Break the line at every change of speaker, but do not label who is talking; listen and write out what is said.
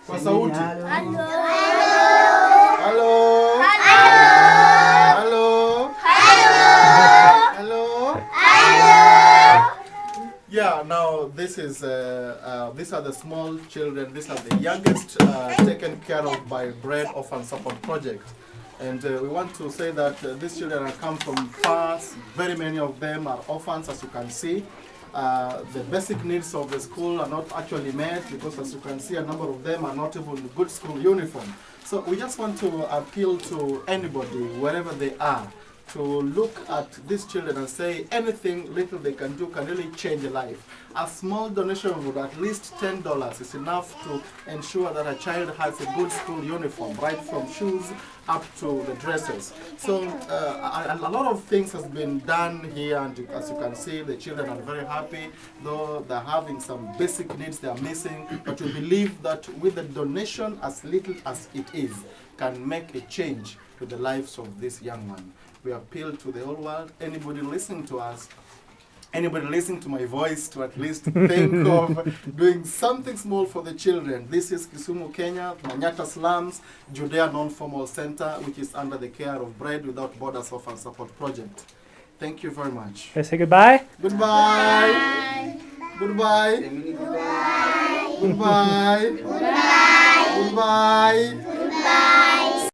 Kwa sauti.
Hello.
Hello. Hello. Yeah, now this is these are the small children. These are the youngest taken care of by Bread Orphan Support Project. And we want to say that these children have come from far. Very many of them are orphans, as you can see. The basic needs of the school are not actually met because, as you can see, a number of them are not even in good school uniform. So we just want to appeal to anybody, wherever they are, to look at these children and say anything little they can do can really change a life. A small donation of at least $10 is enough to ensure that a child has a good school uniform, right from shoes up to the dresses. So a lot of things has been done here, and as you can see, the children are very happy, though they're having some basic needs they are missing, but we believe that with the donation, as little as it is, can make a change to the lives of this young one. We appeal to the whole world, anybody listening to us, anybody listening to my voice, to at least think of doing something small for the children. This is Kisumu, Kenya, Manyata Slums, Judea Non-Formal Center, which is under the care of Bread Without Borders Orphan Support Project. Thank you very much.
Let's say goodbye.
Goodbye. Goodbye. Goodbye. Goodbye. Goodbye. Goodbye.